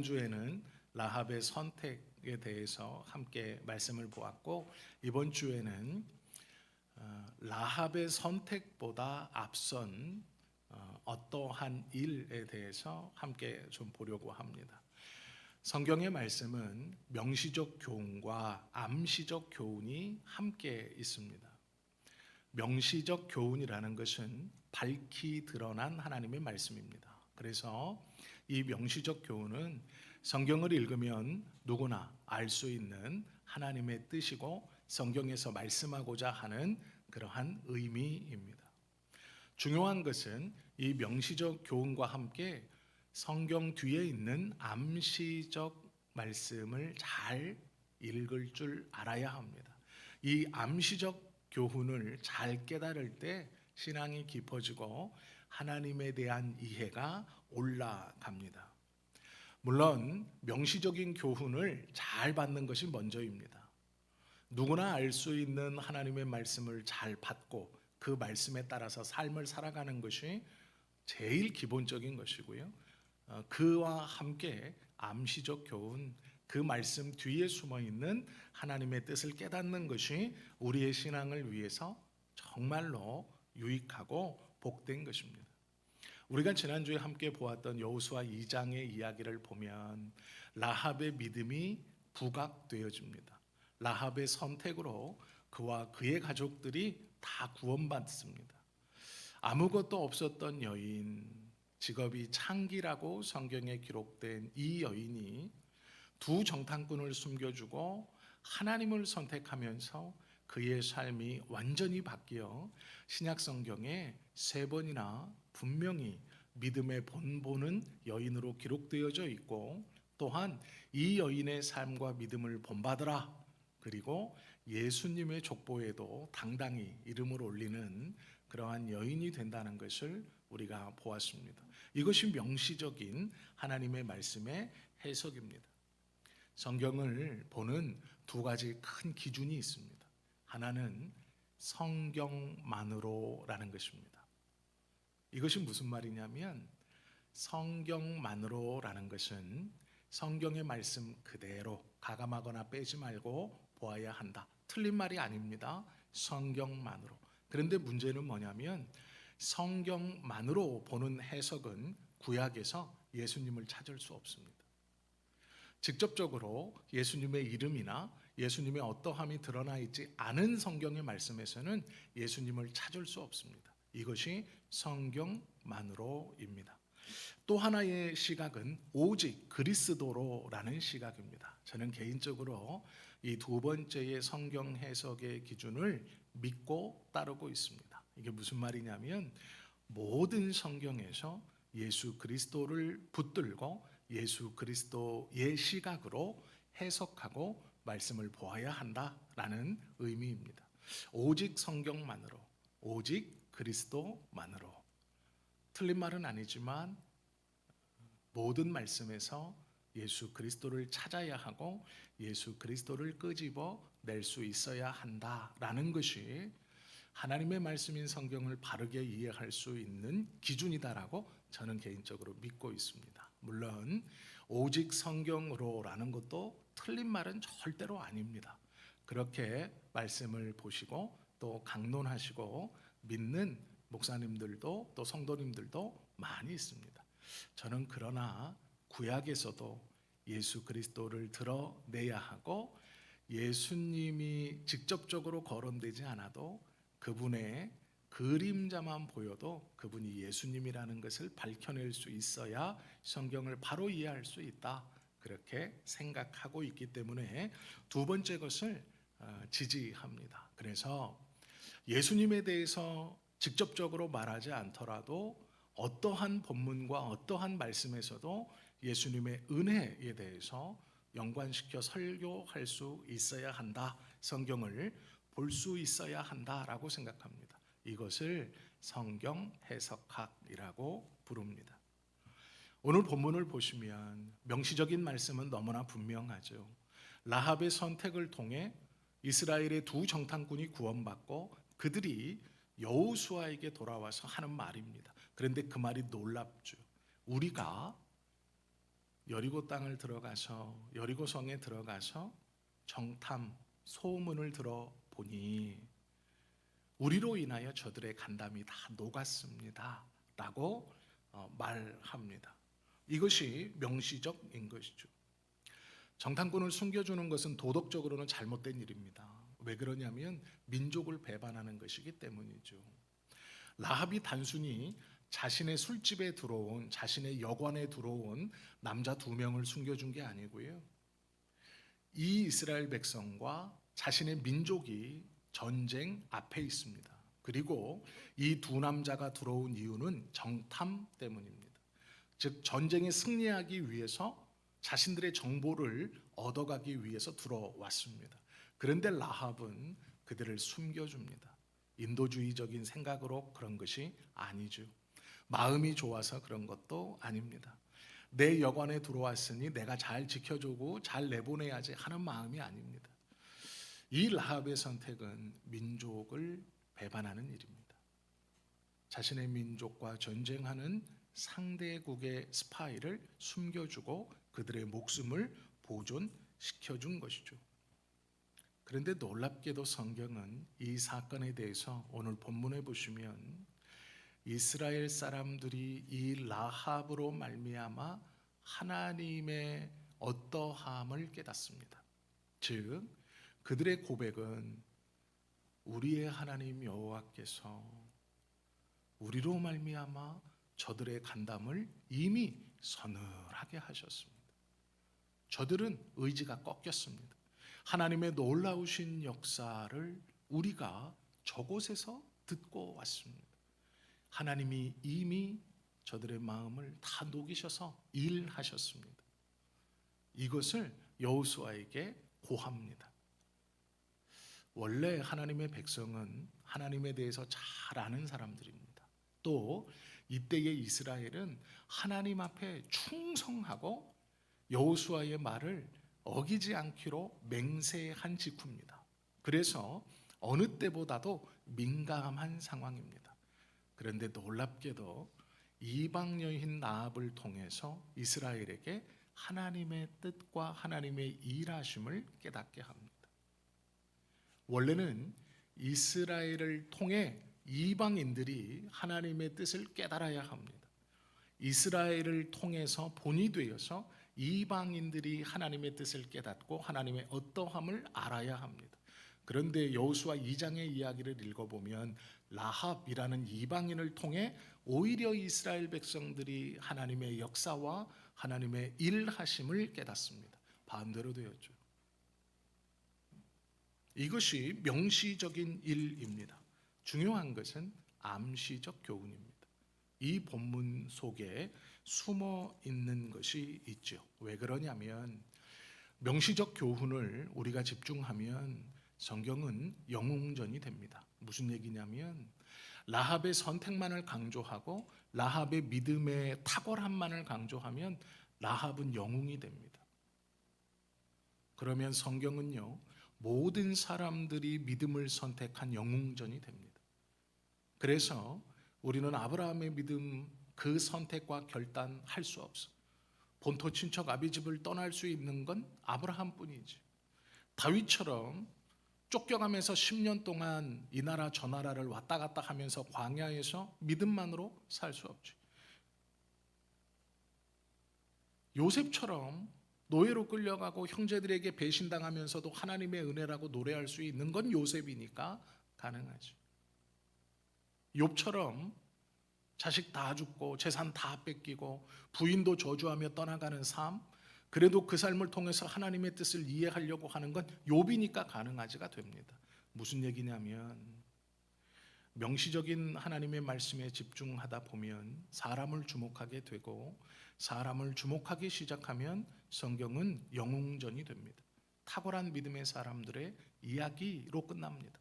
주에는 라합의 선택에 대해서 함께 말씀을 보았고, 이번 주에는 라합의 선택보다 앞선 어떠한 일에 대해서 함께 좀 보려고 합니다. 성경의 말씀은 명시적 교훈과 암시적 교훈이 함께 있습니다. 명시적 교훈이라는 것은 밝히 드러난 하나님의 말씀입니다. 그래서 이 명시적 교훈은 성경을 읽으면 누구나 알 수 있는 하나님의 뜻이고 성경에서 말씀하고자 하는 그러한 의미입니다. 중요한 것은 이 명시적 교훈과 함께 성경 뒤에 있는 암시적 말씀을 잘 읽을 줄 알아야 합니다. 이 암시적 교훈을 잘 깨달을 때 신앙이 깊어지고 하나님에 대한 이해가 올라갑니다. 물론 명시적인 교훈을 잘 받는 것이 먼저입니다. 누구나 알 수 있는 하나님의 말씀을 잘 받고 그 말씀에 따라서 삶을 살아가는 것이 제일 기본적인 것이고요. 그와 함께 암시적 교훈, 그 말씀 뒤에 숨어 있는 하나님의 뜻을 깨닫는 것이 우리의 신앙을 위해서 정말로 유익하고 복된 것입니다. 우리가 지난주에 함께 보았던 여호수아 2장의 이야기를 보면 라합의 믿음이 부각되어집니다. 라합의 선택으로 그와 그의 가족들이 다 구원받습니다. 아무것도 없었던 여인, 직업이 창기라고 성경에 기록된 이 여인이 두 정탐꾼을 숨겨주고 하나님을 선택하면서 그의 삶이 완전히 바뀌어 신약 성경에 3번이나 분명히 믿음의 본보는 여인으로 기록되어져 있고, 또한 이 여인의 삶과 믿음을 본받으라, 그리고 예수님의 족보에도 당당히 이름을 올리는 그러한 여인이 된다는 것을 우리가 보았습니다. 이것이 명시적인 하나님의 말씀의 해석입니다. 성경을 보는 두 가지 큰 기준이 있습니다. 하나는 성경만으로라는 것입니다. 이것이 무슨 말이냐면, 성경만으로라는 것은 성경의 말씀 그대로 가감하거나 빼지 말고 보아야 한다. 틀린 말이 아닙니다. 성경만으로. 그런데 문제는 뭐냐면, 성경만으로 보는 해석은 구약에서 예수님을 찾을 수 없습니다. 직접적으로 예수님의 이름이나 예수님의 어떠함이 드러나 있지 않은 성경의 말씀에서는 예수님을 찾을 수 없습니다. 이것이 성경만으로입니다. 또 하나의 시각은 오직 그리스도로라는 시각입니다. 저는 개인적으로 이 두 번째의 성경 해석의 기준을 믿고 따르고 있습니다. 이게 무슨 말이냐면, 모든 성경에서 예수 그리스도를 붙들고 예수 그리스도의 시각으로 해석하고 말씀을 보아야 한다라는 의미입니다. 오직 성경만으로, 오직 그리스도만으로. 틀린 말은 아니지만 모든 말씀에서 예수 그리스도를 찾아야 하고 예수 그리스도를 끄집어 낼 수 있어야 한다라는 것이 하나님의 말씀인 성경을 바르게 이해할 수 있는 기준이다라고 저는 개인적으로 믿고 있습니다. 물론 오직 성경으로라는 것도 틀린 말은 절대로 아닙니다. 그렇게 말씀을 보시고 또 강론하시고 믿는 목사님들도 또 성도님들도 많이 있습니다. 저는 그러나 구약에서도 예수 그리스도를 드러내야 하고, 예수님이 직접적으로 거론되지 않아도 그분의 그림자만 보여도 그분이 예수님이라는 것을 밝혀낼 수 있어야 성경을 바로 이해할 수 있다, 그렇게 생각하고 있기 때문에 두 번째 것을 지지합니다. 그래서 예수님에 대해서 직접적으로 말하지 않더라도 어떠한 본문과 어떠한 말씀에서도 예수님의 은혜에 대해서 연관시켜 설교할 수 있어야 한다, 성경을 볼 수 있어야 한다라고 생각합니다. 이것을 성경 해석학이라고 부릅니다. 오늘 본문을 보시면 명시적인 말씀은 너무나 분명하죠. 라합의 선택을 통해 이스라엘의 두 정탐꾼이 구원받고 그들이 여호수아에게 돌아와서 하는 말입니다. 그런데 그 말이 놀랍죠. 우리가 여리고 땅을 들어가서 여리고 성에 들어가서 정탐 소문을 들어보니 우리로 인하여 저들의 간담이 다 녹았습니다 라고 말합니다. 이것이 명시적인 것이죠. 정탐꾼을 숨겨주는 것은 도덕적으로는 잘못된 일입니다. 왜 그러냐면 민족을 배반하는 것이기 때문이죠. 라합이 단순히 자신의 술집에 들어온, 자신의 여관에 들어온 남자 2명을 숨겨준 게 아니고요, 이 이스라엘 백성과 자신의 민족이 전쟁 앞에 있습니다. 그리고 이 2 남자가 들어온 이유는 정탐 때문입니다. 즉 전쟁에 승리하기 위해서 자신들의 정보를 얻어가기 위해서 들어왔습니다. 그런데 라합은 그들을 숨겨줍니다. 인도주의적인 생각으로 그런 것이 아니죠. 마음이 좋아서 그런 것도 아닙니다. 내 여관에 들어왔으니 내가 잘 지켜주고 잘 내보내야지 하는 마음이 아닙니다. 이 라합의 선택은 민족을 배반하는 일입니다. 자신의 민족과 전쟁하는 상대국의 스파이를 숨겨주고 그들의 목숨을 보존시켜준 것이죠. 그런데 놀랍게도 성경은 이 사건에 대해서 오늘 본문에 보시면 이스라엘 사람들이 이 라합으로 말미암아 하나님의 어떠함을 깨닫습니다. 즉 그들의 고백은 우리의 하나님 여호와께서 우리로 말미암아 저들의 간담을 이미 서늘하게 하셨습니다. 저들은 의지가 꺾였습니다. 하나님의 놀라우신 역사를 우리가 저곳에서 듣고 왔습니다. 하나님이 이미 저들의 마음을 다 녹이셔서 일하셨습니다. 이것을 여호수아에게 고합니다. 원래 하나님의 백성은 하나님에 대해서 잘 아는 사람들입니다. 또 이때의 이스라엘은 하나님 앞에 충성하고 여호수아의 말을 어기지 않기로 맹세한 직후입니다. 그래서 어느 때보다도 민감한 상황입니다. 그런데 놀랍게도 이방 여인 라합을 통해서 이스라엘에게 하나님의 뜻과 하나님의 일하심을 깨닫게 합니다. 원래는 이스라엘을 통해 이방인들이 하나님의 뜻을 깨달아야 합니다. 이스라엘을 통해서 본이 되어서 이방인들이 하나님의 뜻을 깨닫고 하나님의 어떠함을 알아야 합니다. 그런데 여호수아 2장의 이야기를 읽어보면 라합이라는 이방인을 통해 오히려 이스라엘 백성들이 하나님의 역사와 하나님의 일하심을 깨닫습니다. 반대로 되었죠. 이것이 명시적인 일입니다. 중요한 것은 암시적 교훈입니다. 이 본문 속에 숨어 있는 것이 있죠. 왜 그러냐면 명시적 교훈을 우리가 집중하면 성경은 영웅전이 됩니다. 무슨 얘기냐면 라합의 선택만을 강조하고 라합의 믿음의 탁월함만을 강조하면 라합은 영웅이 됩니다. 그러면 성경은요, 모든 사람들이 믿음을 선택한 영웅전이 됩니다. 그래서 우리는 아브라함의 믿음 그 선택과 결단할 수 없어. 본토 친척 아비집을 떠날 수 있는 건 아브라함뿐이지. 다윗처럼 쫓겨가면서 10년 동안 이 나라 저 나라를 왔다 갔다 하면서 광야에서 믿음만으로 살 수 없지. 요셉처럼 노예로 끌려가고 형제들에게 배신당하면서도 하나님의 은혜라고 노래할 수 있는 건 요셉이니까 가능하지. 욥처럼 자식 다 죽고 재산 다 뺏기고 부인도 저주하며 떠나가는 삶, 그래도 그 삶을 통해서 하나님의 뜻을 이해하려고 하는 건 욥이니까 가능하지가 됩니다. 무슨 얘기냐면 명시적인 하나님의 말씀에 집중하다 보면 사람을 주목하게 되고 사람을 주목하기 시작하면 성경은 영웅전이 됩니다. 탁월한 믿음의 사람들의 이야기로 끝납니다.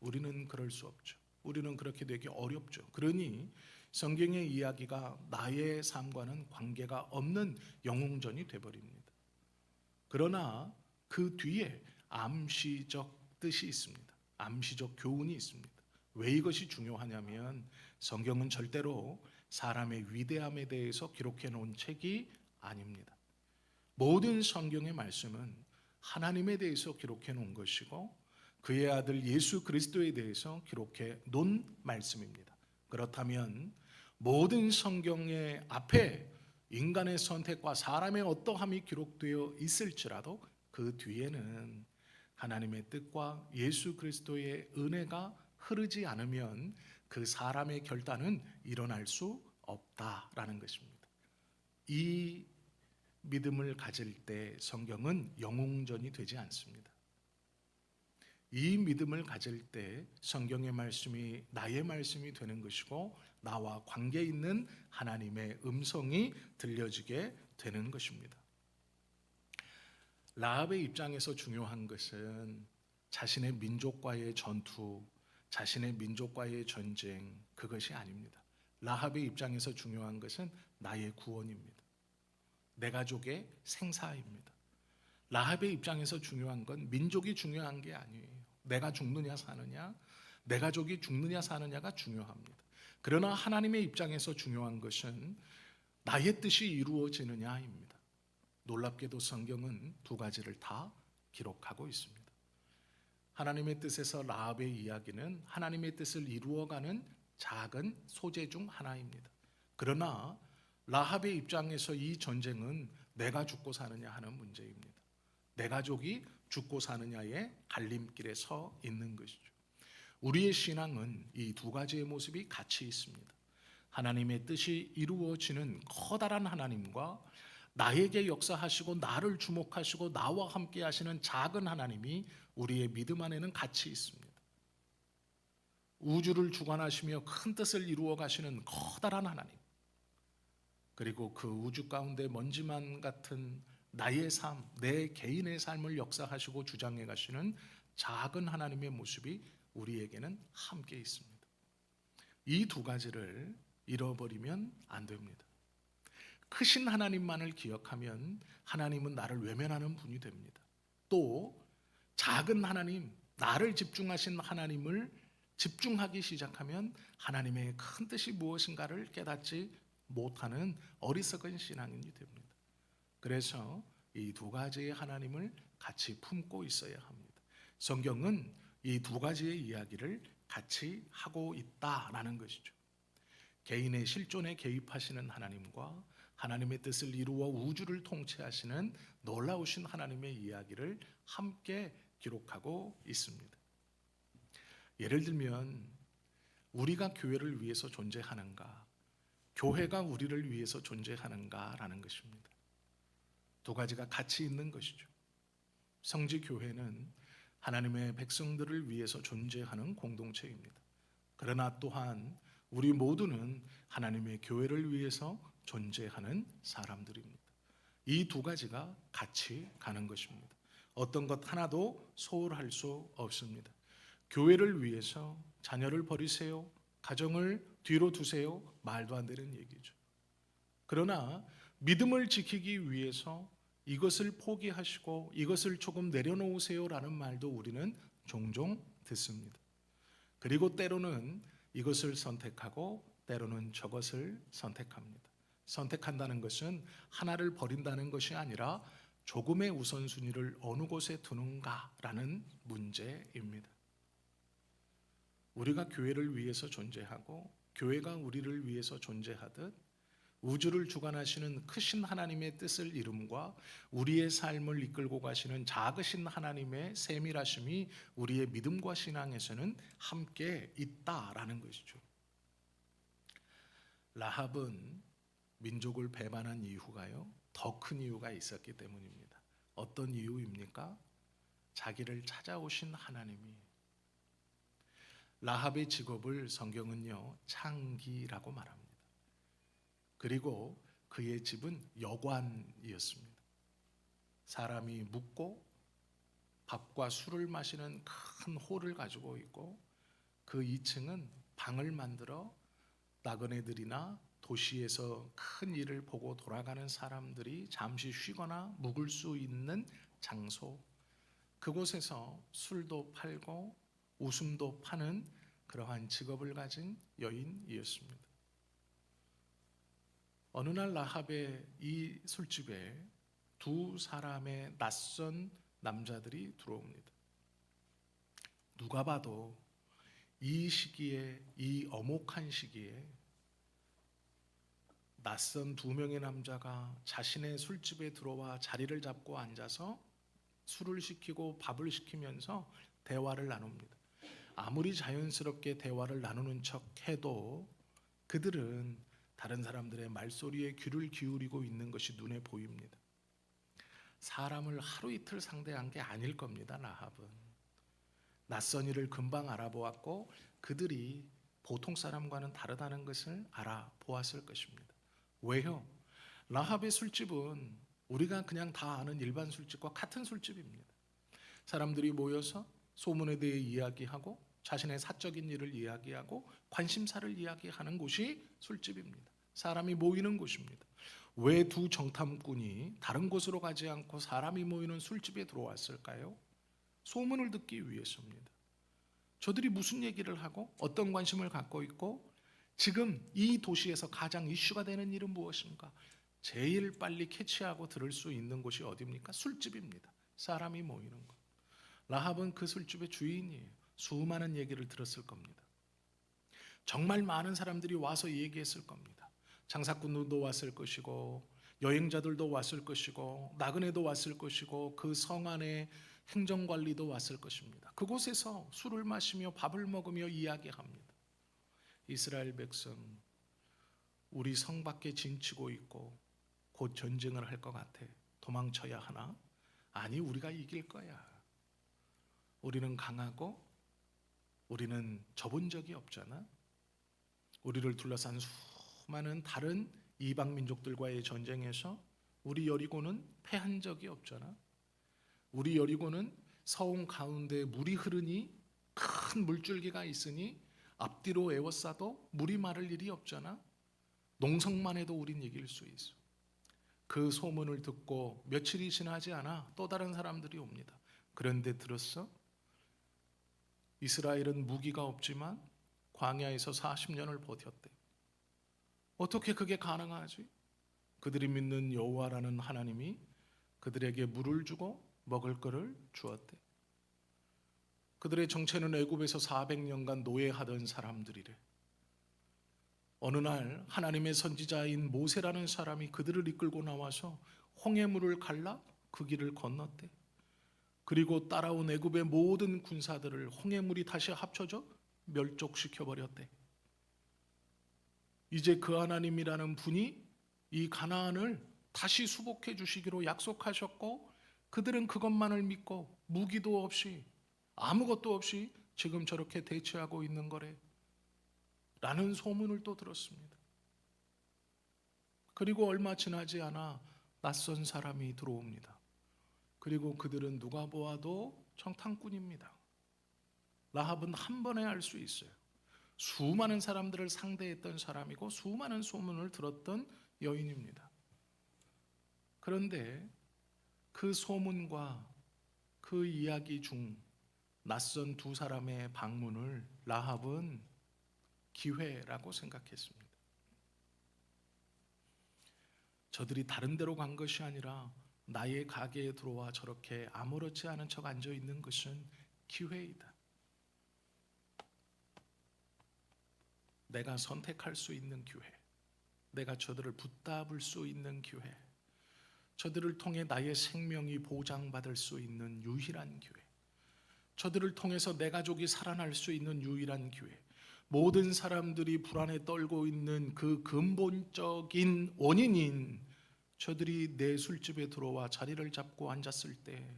우리는 그럴 수 없죠. 우리는 그렇게 되기 어렵죠. 그러니 성경의 이야기가 나의 삶과는 관계가 없는 영웅전이 되어버립니다. 그러나 그 뒤에 암시적 뜻이 있습니다. 암시적 교훈이 있습니다. 왜 이것이 중요하냐면 성경은 절대로 사람의 위대함에 대해서 기록해 놓은 책이 아닙니다. 모든 성경의 말씀은 하나님에 대해서 기록해 놓은 것이고 그의 아들 예수 그리스도에 대해서 기록해 놓은 말씀입니다. 그렇다면 모든 성경의 앞에 인간의 선택과 사람의 어떠함이 기록되어 있을지라도 그 뒤에는 하나님의 뜻과 예수 그리스도의 은혜가 흐르지 않으면 그 사람의 결단은 일어날 수 없다라는 것입니다. 이 믿음을 가질 때 성경은 영웅전이 되지 않습니다. 이 믿음을 가질 때 성경의 말씀이 나의 말씀이 되는 것이고 나와 관계 있는 하나님의 음성이 들려지게 되는 것입니다. 라합의 입장에서 중요한 것은 자신의 민족과의 전투, 자신의 민족과의 전쟁, 그것이 아닙니다. 라합의 입장에서 중요한 것은 나의 구원입니다. 내 가족의 생사입니다. 라합의 입장에서 중요한 건 민족이 중요한 게 아니에요. 내가 죽느냐 사느냐, 내 가족이 죽느냐 사느냐가 중요합니다. 그러나 하나님의 입장에서 중요한 것은 나의 뜻이 이루어지느냐입니다. 놀랍게도 성경은 두 가지를 다 기록하고 있습니다. 하나님의 뜻에서 라합의 이야기는 하나님의 뜻을 이루어가는 작은 소재 중 하나입니다. 그러나 라합의 입장에서 이 전쟁은 내가 죽고 사느냐 하는 문제입니다. 내 가족이 죽고 사느냐의 갈림길에 서 있는 것이죠. 우리의 신앙은 이 두 가지의 모습이 같이 있습니다. 하나님의 뜻이 이루어지는 커다란 하나님과 나에게 역사하시고 나를 주목하시고 나와 함께 하시는 작은 하나님이 우리의 믿음 안에는 같이 있습니다. 우주를 주관하시며 큰 뜻을 이루어 가시는 커다란 하나님, 그리고 그 우주 가운데 먼지만 같은 나의 삶, 내 개인의 삶을 역사하시고 주장해 가시는 작은 하나님의 모습이 우리에게는 함께 있습니다. 이 두 가지를 잃어버리면 안 됩니다. 크신 하나님만을 기억하면 하나님은 나를 외면하는 분이 됩니다. 또 작은 하나님, 나를 집중하신 하나님을 집중하기 시작하면 하나님의 큰 뜻이 무엇인가를 깨닫지 못하는 어리석은 신앙인이 됩니다. 그래서 이 두 가지의 하나님을 같이 품고 있어야 합니다. 성경은 이 두 가지의 이야기를 같이 하고 있다라는 것이죠. 개인의 실존에 개입하시는 하나님과 하나님의 뜻을 이루어 우주를 통치하시는 놀라우신 하나님의 이야기를 함께 기록하고 있습니다. 예를 들면 우리가 교회를 위해서 존재하는가, 교회가 우리를 위해서 존재하는가라는 것입니다. 두 가지가 같이 있는 것이죠. 성지교회는 하나님의 백성들을 위해서 존재하는 공동체입니다. 그러나 또한 우리 모두는 하나님의 교회를 위해서 존재하는 사람들입니다. 이 두 가지가 같이 가는 것입니다. 어떤 것 하나도 소홀할 수 없습니다. 교회를 위해서 자녀를 버리세요, 가정을 뒤로 두세요, 말도 안 되는 얘기죠. 그러나 믿음을 지키기 위해서 이것을 포기하시고 이것을 조금 내려놓으세요라는 말도 우리는 종종 듣습니다. 그리고 때로는 이것을 선택하고 때로는 저것을 선택합니다. 선택한다는 것은 하나를 버린다는 것이 아니라 조금의 우선순위를 어느 곳에 두는가라는 문제입니다. 우리가 교회를 위해서 존재하고 교회가 우리를 위해서 존재하듯 우주를 주관하시는 크신 하나님의 뜻을 이룸과 우리의 삶을 이끌고 가시는 작으신 하나님의 세밀하심이 우리의 믿음과 신앙에서는 함께 있다라는 것이죠. 라합은 민족을 배반한 이유가요, 더 큰 이유가 있었기 때문입니다. 어떤 이유입니까? 자기를 찾아오신 하나님이. 라합의 직업을 성경은요 창기라고 말합니다. 그리고 그의 집은 여관이었습니다. 사람이 묵고 밥과 술을 마시는 큰 홀을 가지고 있고 그 2층은 방을 만들어 나그네들이나 도시에서 큰 일을 보고 돌아가는 사람들이 잠시 쉬거나 묵을 수 있는 장소, 그곳에서 술도 팔고 웃음도 파는 그러한 직업을 가진 여인이었습니다. 어느 날 라합의 이 술집에 두 사람의 낯선 남자들이 들어옵니다. 누가 봐도 이 시기에, 이 엄혹한 시기에 낯선 두 명의 남자가 자신의 술집에 들어와 자리를 잡고 앉아서 술을 시키고 밥을 시키면서 대화를 나눕니다. 아무리 자연스럽게 대화를 나누는 척 해도 그들은 다른 사람들의 말소리에 귀를 기울이고 있는 것이 눈에 보입니다. 사람을 하루 이틀 상대한 게 아닐 겁니다. 라합은 낯선 이를 금방 알아보았고 그들이 보통 사람과는 다르다는 것을 알아보았을 것입니다. 왜요? 라합의 술집은 우리가 그냥 다 아는 일반 술집과 같은 술집입니다. 사람들이 모여서 소문에 대해 이야기하고 자신의 사적인 일을 이야기하고 관심사를 이야기하는 곳이 술집입니다. 사람이 모이는 곳입니다. 왜 두 정탐꾼이 다른 곳으로 가지 않고 사람이 모이는 술집에 들어왔을까요? 소문을 듣기 위해서입니다. 저들이 무슨 얘기를 하고 어떤 관심을 갖고 있고 지금 이 도시에서 가장 이슈가 되는 일은 무엇인가? 제일 빨리 캐치하고 들을 수 있는 곳이 어디입니까? 술집입니다. 사람이 모이는 곳. 라합은 그 술집의 주인이에요. 수많은 얘기를 들었을 겁니다. 정말 많은 사람들이 와서 얘기했을 겁니다. 장사꾼들도 왔을 것이고 여행자들도 왔을 것이고 나그네도 왔을 것이고 그 성 안에 행정관리도 왔을 것입니다. 그곳에서 술을 마시며 밥을 먹으며 이야기합니다. 이스라엘 백성, 우리 성 밖에 진치고 있고 곧 전쟁을 할 것 같아. 도망쳐야 하나? 아니, 우리가 이길 거야. 우리는 강하고 우리는 져본 적이 없잖아. 우리를 둘러싼 수많은 다른 이방 민족들과의 전쟁에서 우리 여리고는 패한 적이 없잖아. 우리 여리고는 서온 가운데 물이 흐르니 큰 물줄기가 있으니 앞뒤로 에워싸도 물이 마를 일이 없잖아. 농성만 해도 우린 이길 수 있어. 그 소문을 듣고 며칠이 지나지 않아 또 다른 사람들이 옵니다. 그런데 들었어? 이스라엘은 무기가 없지만 광야에서 40년을 버텼대. 어떻게 그게 가능하지? 그들이 믿는 여호와라는 하나님이 그들에게 물을 주고 먹을 것을 주었대. 그들의 정체는 애굽에서 400년간 노예하던 사람들이래. 어느 날 하나님의 선지자인 모세라는 사람이 그들을 이끌고 나와서 홍해물을 갈라 그 길을 건넜대. 그리고 따라온 애굽의 모든 군사들을 홍해물이 다시 합쳐져 멸족시켜 버렸대. 이제 그 하나님이라는 분이 이 가나안을 다시 수복해 주시기로 약속하셨고 그들은 그것만을 믿고 무기도 없이 아무것도 없이 지금 저렇게 대치하고 있는 거래 라는 소문을 또 들었습니다. 그리고 얼마 지나지 않아 낯선 사람이 들어옵니다. 그리고 그들은 누가 보아도 정탐꾼입니다. 라합은 한 번에 알 수 있어요. 수많은 사람들을 상대했던 사람이고 수많은 소문을 들었던 여인입니다. 그런데 그 소문과 그 이야기 중 낯선 두 사람의 방문을 라합은 기회라고 생각했습니다. 저들이 다른 데로 간 것이 아니라 나의 가게에 들어와 저렇게 아무렇지 않은 척 앉아 있는 것은 기회이다. 내가 선택할 수 있는 기회, 내가 저들을 붙잡을 수 있는 기회, 저들을 통해 나의 생명이 보장받을 수 있는 유일한 기회, 저들을 통해서 내 가족이 살아날 수 있는 유일한 기회, 모든 사람들이 불안에 떨고 있는 그 근본적인 원인인 저들이 내 술집에 들어와 자리를 잡고 앉았을 때,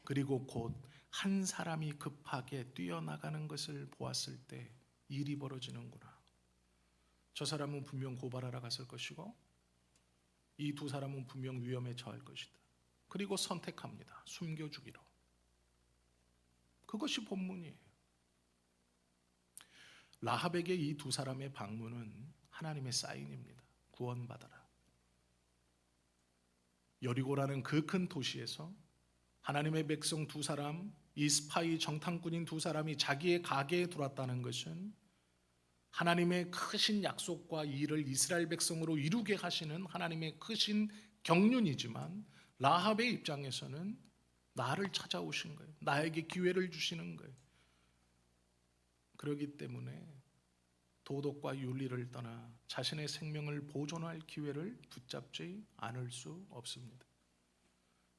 그리고 곧 한 사람이 급하게 뛰어나가는 것을 보았을 때 일이 벌어지는구나. 저 사람은 분명 고발하러 갔을 것이고 이 두 사람은 분명 위험에 처할 것이다. 그리고 선택합니다. 숨겨주기로. 그것이 본문이에요. 라합에게 이 두 사람의 방문은 하나님의 사인입니다. 구원받아라. 여리고라는 그 큰 도시에서 하나님의 백성 두 사람, 이 스파이 정탐꾼인 두 사람이 자기의 가게에 들어왔다는 것은 하나님의 크신 약속과 일을 이스라엘 백성으로 이루게 하시는 하나님의 크신 경륜이지만 라합의 입장에서는 나를 찾아오신 거예요. 나에게 기회를 주시는 거예요. 그렇기 때문에 도덕과 윤리를 떠나 자신의 생명을 보존할 기회를 붙잡지 않을 수 없습니다.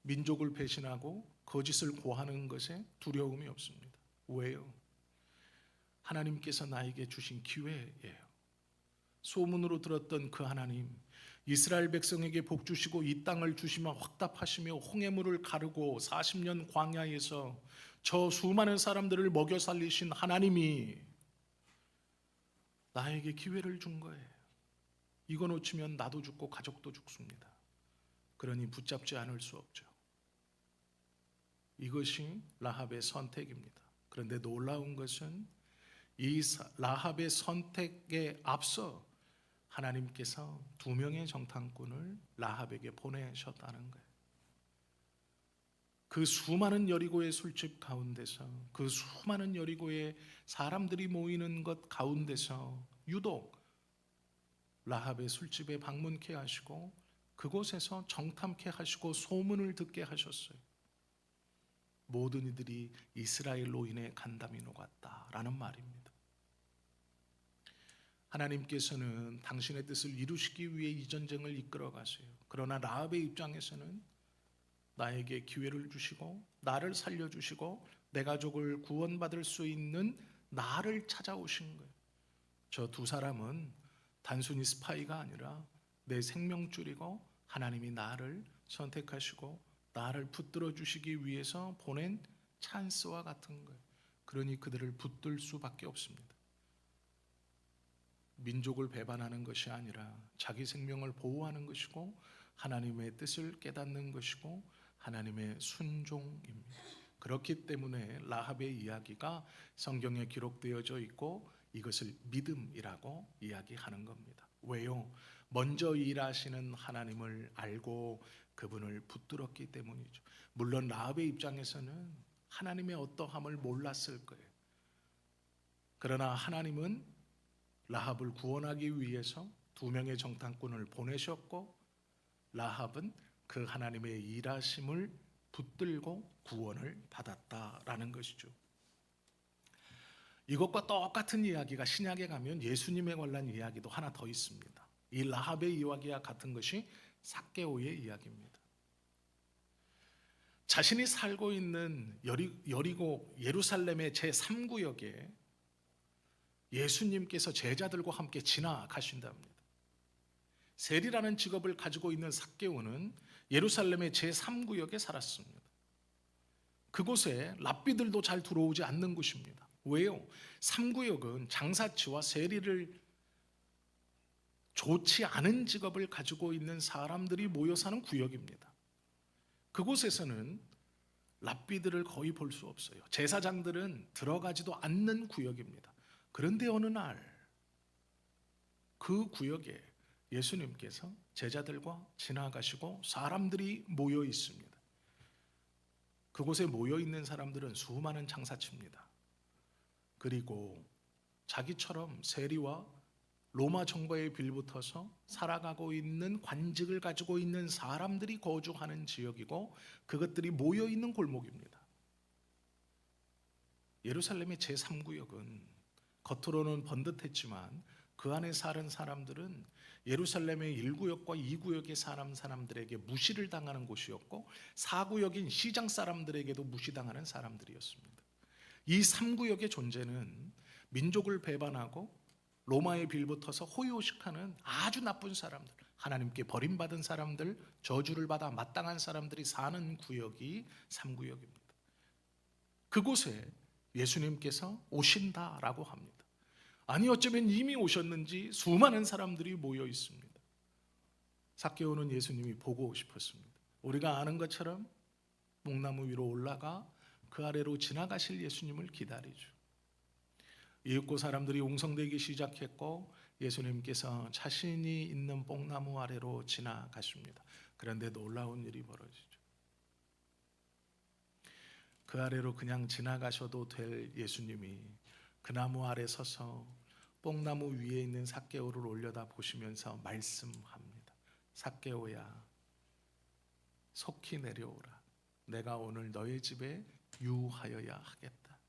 민족을 배신하고 거짓을 고하는 것에 두려움이 없습니다. 왜요? 하나님께서 나에게 주신 기회예요. 소문으로 들었던 그 하나님, 이스라엘 백성에게 복 주시고 이 땅을 주시며 확답하시며 홍해물을 가르고 40년 광야에서 저 수많은 사람들을 먹여 살리신 하나님이 나에게 기회를 준 거예요. 이거 놓치면 나도 죽고 가족도 죽습니다. 그러니 붙잡지 않을 수 없죠. 이것이 라합의 선택입니다. 그런데 놀라운 것은 이 라합의 선택에 앞서 하나님께서 2명의 정탐꾼을 라합에게 보내셨다는 거예요. 그 수많은 여리고의 술집 가운데서, 그 수많은 여리고의 사람들이 모이는 것 가운데서 유독 라합의 술집에 방문케 하시고 그곳에서 정탐케 하시고 소문을 듣게 하셨어요. 모든 이들이 이스라엘로 인해 간담이 녹았다라는 말입니다. 하나님께서는 당신의 뜻을 이루시기 위해 이 전쟁을 이끌어 가세요. 그러나 라합의 입장에서는 나에게 기회를 주시고 나를 살려주시고 내 가족을 구원받을 수 있는 나를 찾아오신 거예요. 저 두 사람은 단순히 스파이가 아니라 내 생명줄이고 하나님이 나를 선택하시고 나를 붙들어 주시기 위해서 보낸 찬스와 같은 거예요. 그러니 그들을 붙들 수밖에 없습니다. 민족을 배반하는 것이 아니라 자기 생명을 보호하는 것이고 하나님의 뜻을 깨닫는 것이고 하나님의 순종입니다. 그렇기 때문에 라합의 이야기가 성경에 기록되어져 있고 이것을 믿음이라고 이야기하는 겁니다. 왜요? 먼저 일하시는 하나님을 알고 그분을 붙들었기 때문이죠. 물론 라합의 입장에서는 하나님의 어떠함을 몰랐을 거예요. 그러나 하나님은 라합을 구원하기 위해서 2명의 정탐꾼을 보내셨고 라합은 그 하나님의 일하심을 붙들고 구원을 받았다라는 것이죠. 이것과 똑같은 이야기가 신약에 가면 예수님에 관한 이야기도 하나 더 있습니다. 이 라합의 이야기와 같은 것이 삭개오의 이야기입니다. 자신이 살고 있는 여리고 예루살렘의 제3구역에 예수님께서 제자들과 함께 지나가신답니다. 세리라는 직업을 가지고 있는 삭개오는 예루살렘의 제3구역에 살았습니다. 그곳에 랍비들도 잘 들어오지 않는 곳입니다. 왜요? 3구역은 장사치와 세리를 좋지 않은 직업을 가지고 있는 사람들이 모여 사는 구역입니다. 그곳에서는 랍비들을 거의 볼 수 없어요. 제사장들은 들어가지도 않는 구역입니다. 그런데 어느 날 그 구역에 예수님께서 제자들과 지나가시고 사람들이 모여 있습니다. 그곳에 모여 있는 사람들은 수많은 장사치입니다. 그리고 자기처럼 세리와 로마 정거에 빌붙어서 살아가고 있는 관직을 가지고 있는 사람들이 거주하는 지역이고 그것들이 모여 있는 골목입니다. 예루살렘의 제3구역은 겉으로는 번듯했지만 그 안에 사는 사람들은 예루살렘의 1구역과 2구역의 사람들에게 무시를 당하는 곳이었고 4구역인 시장 사람들에게도 무시당하는 사람들이었습니다. 이 3구역의 존재는 민족을 배반하고 로마에 빌붙어서 호의호식하는 아주 나쁜 사람들, 하나님께 버림받은 사람들, 저주를 받아 마땅한 사람들이 사는 구역이 3구역입니다. 그곳에 예수님께서 오신다라고 합니다. 아니 어쩌면 이미 오셨는지 수많은 사람들이 모여 있습니다. 삭개오는 예수님이 보고 싶었습니다. 우리가 아는 것처럼 뽕나무 위로 올라가 그 아래로 지나가실 예수님을 기다리죠. 이윽고 사람들이 웅성대기 시작했고 예수님께서 자신이 있는 뽕나무 아래로 지나가십니다. 그런데 놀라운 일이 벌어지죠. 그 아래로 그냥 지나가셔도 될 예수님이 그 나무 아래 서서 뽕나무 위에 있는 삭개오를 올려다 보시면서 말씀합니다. 삭개오야, 속히 내려오라. 내가 오늘 너의 집에 유하여야 하겠다.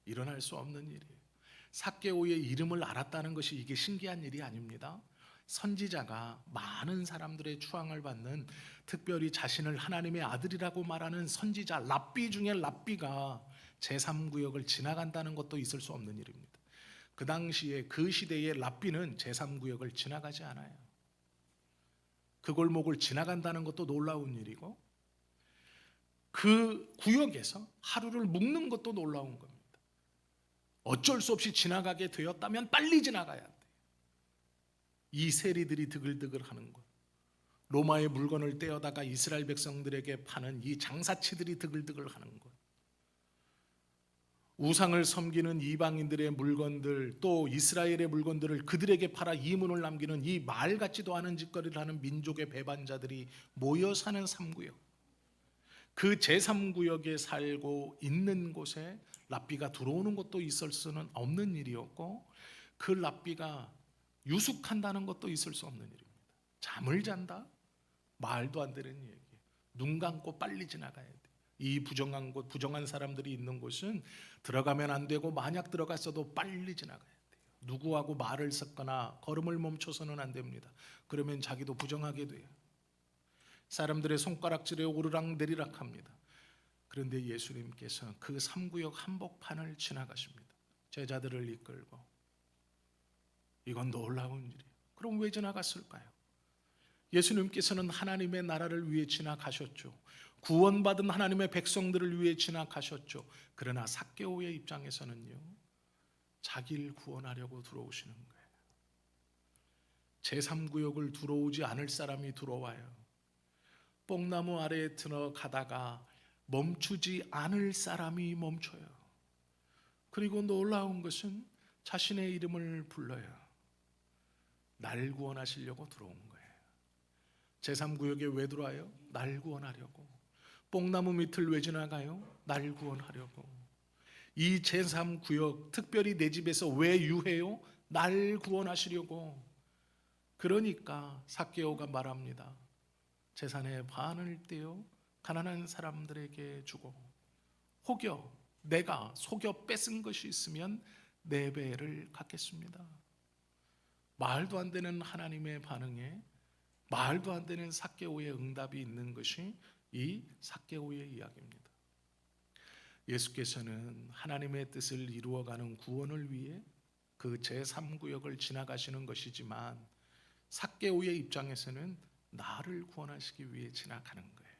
일어날 수 없는 일이에요. 삭개오의 이름을 알았다는 것이 이게 신기한 일이 아닙니다. 선지자가 많은 사람들의 추앙을 받는, 특별히 자신을 하나님의 아들이라고 말하는 선지자 랍비 중에 랍비가 제3구역을 지나간다는 것도 있을 수 없는 일입니다. 그 당시에 그 시대의 랍비는 제3구역을 지나가지 않아요. 그 골목을 지나간다는 것도 놀라운 일이고, 그 구역에서 하루를 묵는 것도 놀라운 겁니다. 어쩔 수 없이 지나가게 되었다면 빨리 지나가야 돼요. 이 세리들이 드글드글하는 것, 로마의 물건을 떼어다가 이스라엘 백성들에게 파는 이 장사치들이 드글드글하는 것, 우상을 섬기는 이방인들의 물건들, 또 이스라엘의 물건들을 그들에게 팔아 이문을 남기는 이 말 같지도 않은 짓거리를 하는 민족의 배반자들이 모여 사는 3구역, 그 제3구역에 살고 있는 곳에 랍비가 들어오는 것도 있을 수는 없는 일이었고, 그 랍비가 유숙한다는 것도 있을 수 없는 일입니다. 잠을 잔다? 말도 안 되는 얘기예요. 눈 감고 빨리 지나가야 돼. 이 부정한 곳, 부정한 사람들이 있는 곳은 들어가면 안 되고, 만약 들어갔어도 빨리 지나가야 돼요. 누구하고 말을 섞거나 걸음을 멈춰서는 안 됩니다. 그러면 자기도 부정하게 돼요. 사람들의 손가락질에 오르락내리락 합니다. 그런데 예수님께서 그 3구역 한복판을 지나가십니다. 제자들을 이끌고. 이건 놀라운 일이에요. 그럼 왜 지나갔을까요? 예수님께서는 하나님의 나라를 위해 지나가셨죠. 구원받은 하나님의 백성들을 위해 지나가셨죠. 그러나 삭개오의 입장에서는요, 자기를 구원하려고 들어오시는 거예요. 제3구역을 들어오지 않을 사람이 들어와요. 뽕나무 아래에 들어가다가 멈추지 않을 사람이 멈춰요. 그리고 놀라운 것은 자신의 이름을 불러요. 날 구원하시려고 들어온 거예요. 제3구역에 왜 들어와요? 날 구원하려고. 뽕나무 밑을 왜 지나가요? 날 구원하려고. 이 제3구역, 특별히 내 집에서 왜 유해요? 날 구원하시려고. 그러니까 삭개오가 말합니다. 재산의 반을 떼어 가난한 사람들에게 주고, 혹여 내가 속여 뺏은 것이 있으면 4배를 갚겠습니다. 말도 안 되는 하나님의 반응에 말도 안 되는 삭개오의 응답이 있는 것이 이 삭개오의 이야기입니다. 예수께서는 하나님의 뜻을 이루어가는 구원을 위해 그 제3구역을 지나가시는 것이지만, 삭개오의 입장에서는 나를 구원하시기 위해 지나가는 거예요.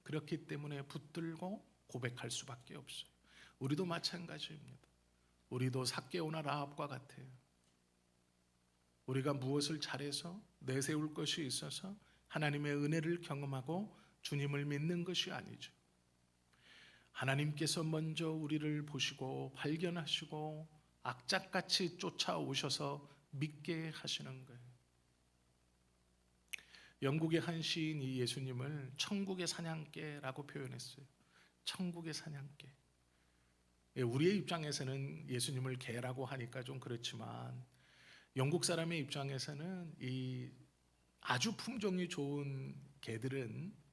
그렇기 때문에 붙들고 고백할 수밖에 없어요. 우리도 마찬가지입니다. 우리도 삭개오나 라합과 같아요. 우리가 무엇을 잘해서 내세울 것이 있어서 하나님의 은혜를 경험하고 주님을 믿는 것이 아니죠. 하나님께서 먼저 우리를 보시고 발견하시고 악착같이 쫓아오셔서 믿게 하시는 거예요. 영국의 한 시인이 예수님을 천국의 사냥개라고 표현했어요. 천국의 사냥개. 우리의 입장에서는 예수님을 개라고 하니까 좀 그렇지만, 영국 사람의 입장에서는 이 아주 품종이 좋은 개들은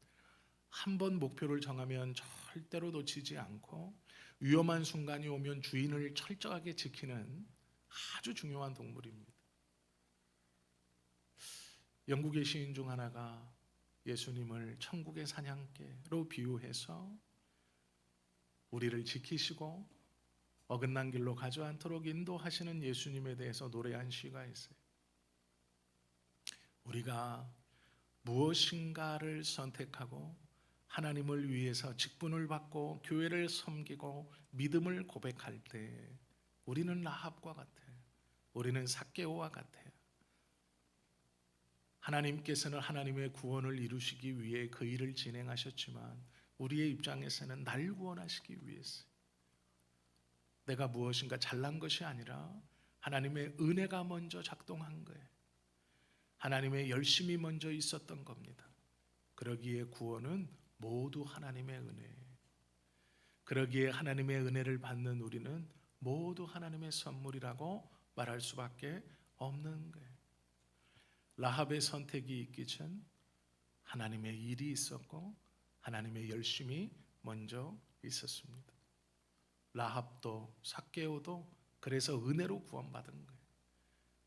한 번 목표를 정하면 절대로 놓치지 않고, 위험한 순간이 오면 주인을 철저하게 지키는 아주 중요한 동물입니다. 영국의 시인 중 하나가 예수님을 천국의 사냥개로 비유해서 우리를 지키시고 어긋난 길로 가지 않도록 인도하시는 예수님에 대해서 노래한 시가 있어요. 우리가 무엇인가를 선택하고 하나님을 위해서 직분을 받고 교회를 섬기고 믿음을 고백할 때 우리는 라합과 같아요. 우리는 삭개오와 같아요. 하나님께서는 하나님의 구원을 이루시기 위해 그 일을 진행하셨지만, 우리의 입장에서는 날 구원하시기 위해서, 내가 무엇인가 잘난 것이 아니라 하나님의 은혜가 먼저 작동한 거예요. 하나님의 열심이 먼저 있었던 겁니다. 그러기에 구원은 모두 하나님의 은혜예요. 그러기에 하나님의 은혜를 받는 우리는 모두 하나님의 선물이라고 말할 수밖에 없는 거예요. 라합의 선택이 있기 전 하나님의 일이 있었고 하나님의 열심이 먼저 있었습니다. 라합도 삭개오도 그래서 은혜로 구원받은 거예요.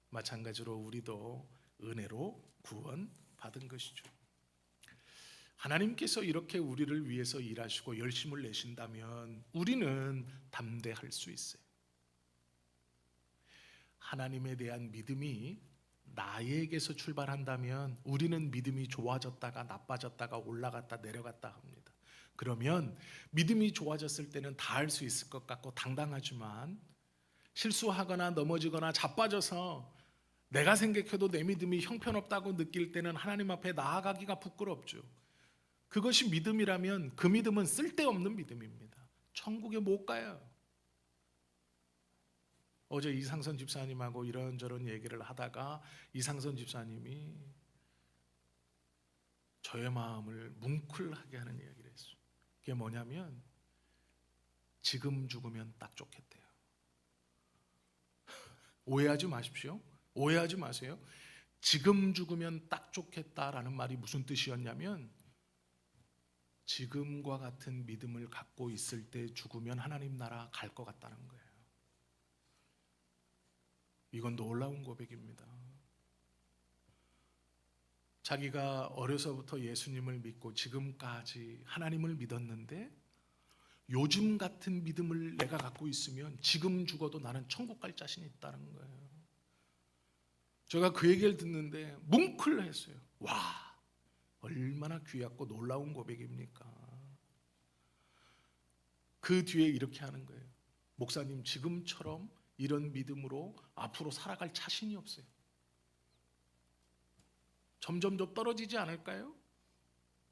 마찬가지로 우리도 은혜로 구원받은 것이죠. 하나님께서 이렇게 우리를 위해서 일하시고 열심을 내신다면 우리는 담대할 수 있어요. 하나님에 대한 믿음이 나에게서 출발한다면 우리는 믿음이 좋아졌다가 나빠졌다가 올라갔다 내려갔다 합니다. 그러면 믿음이 좋아졌을 때는 다 할 수 있을 것 같고 당당하지만 실수하거나 넘어지거나 자빠져서 내가 생각해도 내 믿음이 형편없다고 느낄 때는 하나님 앞에 나아가기가 부끄럽죠. 그것이 믿음이라면 그 믿음은 쓸데없는 믿음입니다. 천국에 못 가요. 어제 이상선 집사님하고 이런저런 얘기를 하다가 이상선 집사님이 저의 마음을 뭉클하게 하는 이야기를 했어요. 그게 뭐냐면 지금 죽으면 딱 좋겠대요. 오해하지 마십시오. 오해하지 마세요. 지금 죽으면 딱 좋겠다라는 말이 무슨 뜻이었냐면 지금과 같은 믿음을 갖고 있을 때 죽으면 하나님 나라 갈 것 같다는 거예요. 이건 놀라운 고백입니다. 자기가 어려서부터 예수님을 믿고 지금까지 하나님을 믿었는데 요즘 같은 믿음을 내가 갖고 있으면 지금 죽어도 나는 천국 갈 자신이 있다는 거예요. 제가 그 얘기를 듣는데 뭉클했어요. 와, 얼마나 귀하고 놀라운 고백입니까? 그 뒤에 이렇게 하는 거예요. 목사님, 지금처럼 이런 믿음으로 앞으로 살아갈 자신이 없어요. 점점 더 떨어지지 않을까요?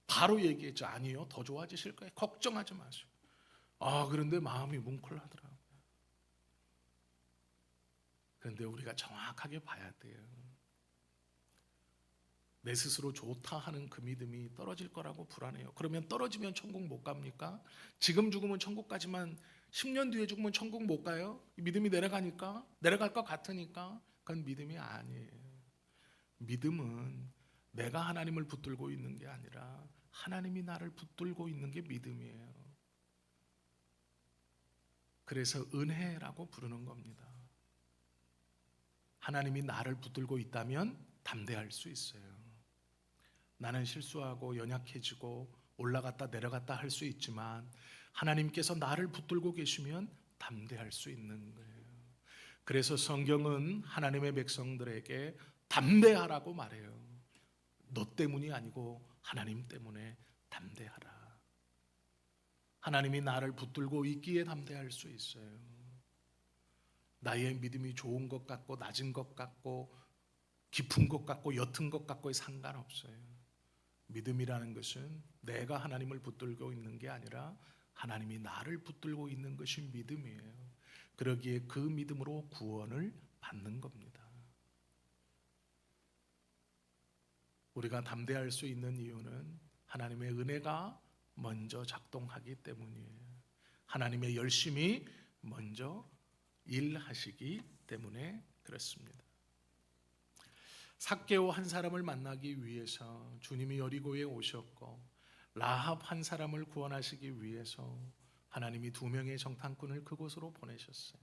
바로 얘기했죠. 아니요, 더 좋아지실 거예요. 걱정하지 마세요. 그런데 마음이 뭉클하더라고요. 그런데 우리가 정확하게 봐야 돼요. 내 스스로 좋다 하는 그 믿음이 떨어질 거라고 불안해요. 그러면 떨어지면 천국 못 갑니까? 지금 죽으면 천국 가지만 10년 뒤에 죽으면 천국 못 가요? 믿음이 내려가니까, 내려갈 것 같으니까 그건 믿음이 아니에요. 믿음은 내가 하나님을 붙들고 있는 게 아니라 하나님이 나를 붙들고 있는 게 믿음이에요. 그래서 은혜라고 부르는 겁니다. 하나님이 나를 붙들고 있다면 담대할 수 있어요. 나는 실수하고 연약해지고 올라갔다 내려갔다 할 수 있지만 하나님께서 나를 붙들고 계시면 담대할 수 있는 거예요. 그래서 성경은 하나님의 백성들에게 담대하라고 말해요. 너 때문이 아니고 하나님 때문에 담대하라. 하나님이 나를 붙들고 있기에 담대할 수 있어요. 나의 믿음이 좋은 것 같고 낮은 것 같고 깊은 것 같고 옅은 것 같고에 상관없어요. 믿음이라는 것은 내가 하나님을 붙들고 있는 게 아니라 하나님이 나를 붙들고 있는 것이 믿음이에요. 그러기에 그 믿음으로 구원을 받는 겁니다. 우리가 담대할 수 있는 이유는 하나님의 은혜가 먼저 작동하기 때문이에요. 하나님의 열심이 먼저 일하시기 때문에 그렇습니다. 삭개오 한 사람을 만나기 위해서 주님이 여리고에 오셨고 라합 한 사람을 구원하시기 위해서 하나님이 2명의 정탐꾼을 그곳으로 보내셨어요.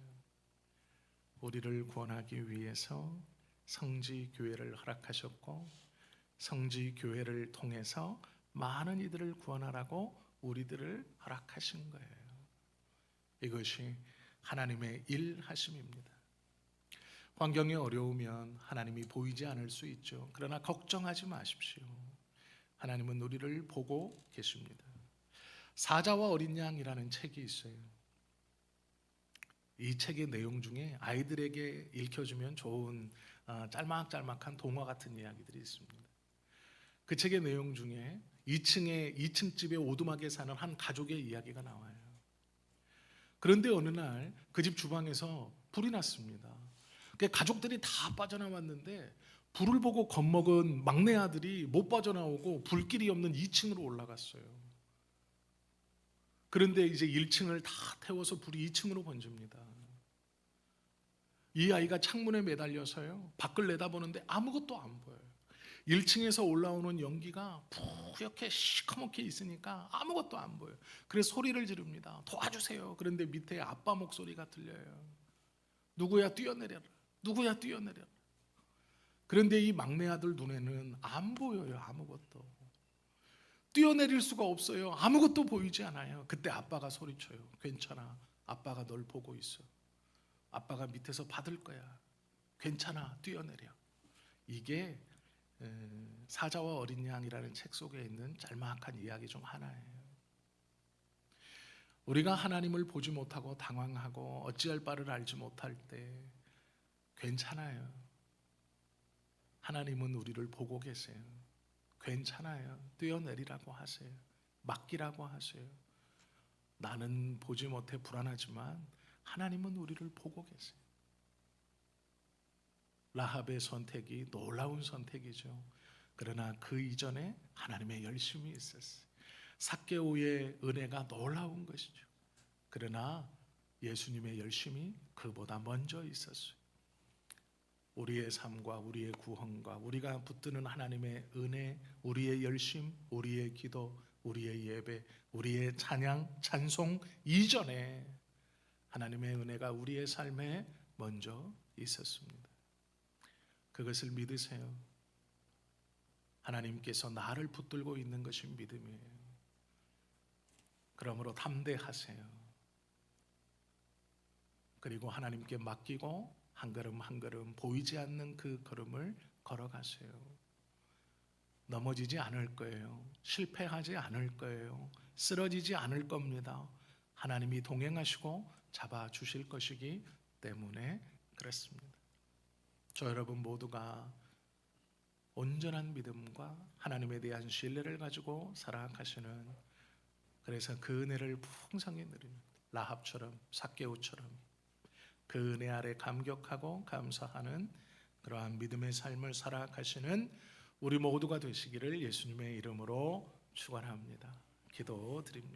우리를 구원하기 위해서 성지교회를 허락하셨고 성지교회를 통해서 많은 이들을 구원하라고 우리들을 허락하신 거예요. 이것이 하나님의 일하심입니다. 환경이 어려우면 하나님이 보이지 않을 수 있죠. 그러나 걱정하지 마십시오. 하나님은 우리를 보고 계십니다. 사자와 어린 양이라는 책이 있어요. 이 책의 내용 중에 아이들에게 읽혀주면 좋은 짤막짤막한 동화 같은 이야기들이 있습니다. 그 책의 내용 중에 2층 집에 오두막에 사는 한 가족의 이야기가 나와요. 그런데 어느 날 그 집 주방에서 불이 났습니다. 가족들이 다 빠져나왔는데 불을 보고 겁먹은 막내 아들이 못 빠져나오고 불길이 없는 2층으로 올라갔어요. 그런데 이제 1층을 다 태워서 불이 2층으로 번집니다. 이 아이가 창문에 매달려서요 밖을 내다보는데 아무것도 안 보여요. 1층에서 올라오는 연기가 푸옇게 시커멓게 있으니까 아무것도 안 보여요. 그래서 소리를 지릅니다. 도와주세요. 그런데 밑에 아빠 목소리가 들려요. 누구야 뛰어내려라. 누구야 뛰어내려라. 그런데 이 막내 아들 눈에는 안 보여요. 아무것도. 뛰어내릴 수가 없어요. 아무것도 보이지 않아요. 그때 아빠가 소리쳐요. 괜찮아. 아빠가 널 보고 있어. 아빠가 밑에서 받을 거야. 괜찮아. 뛰어내려. 이게 사자와 어린 양이라는 책 속에 있는 짤막한 이야기 중 하나예요. 우리가 하나님을 보지 못하고 당황하고 어찌할 바를 알지 못할 때 괜찮아요. 하나님은 우리를 보고 계세요. 괜찮아요. 뛰어내리라고 하세요. 맡기라고 하세요. 나는 보지 못해 불안하지만 하나님은 우리를 보고 계세요. 라합의 선택이 놀라운 선택이죠. 그러나 그 이전에 하나님의 열심이 있었어요. 삭개오의 은혜가 놀라운 것이죠. 그러나 예수님의 열심이 그보다 먼저 있었어요. 우리의 삶과 우리의 구원과 우리가 붙드는 하나님의 은혜, 우리의 열심, 우리의 기도, 우리의 예배, 우리의 찬양, 찬송 이전에 하나님의 은혜가 우리의 삶에 먼저 있었습니다. 그것을 믿으세요. 하나님께서 나를 붙들고 있는 것이 믿음이에요. 그러므로 담대하세요. 그리고 하나님께 맡기고 한 걸음 한 걸음 보이지 않는 그 걸음을 걸어가세요. 넘어지지 않을 거예요. 실패하지 않을 거예요. 쓰러지지 않을 겁니다. 하나님이 동행하시고 잡아주실 것이기 때문에 그렇습니다. 저 여러분 모두가 온전한 믿음과 하나님에 대한 신뢰를 가지고 살아가시는, 그래서 그 은혜를 풍성히 누리는 라합처럼 삭개오처럼 그 은혜 아래 감격하고 감사하는 그러한 믿음의 삶을 살아가시는 우리 모두가 되시기를 예수님의 이름으로 축원합니다. 기도드립니다.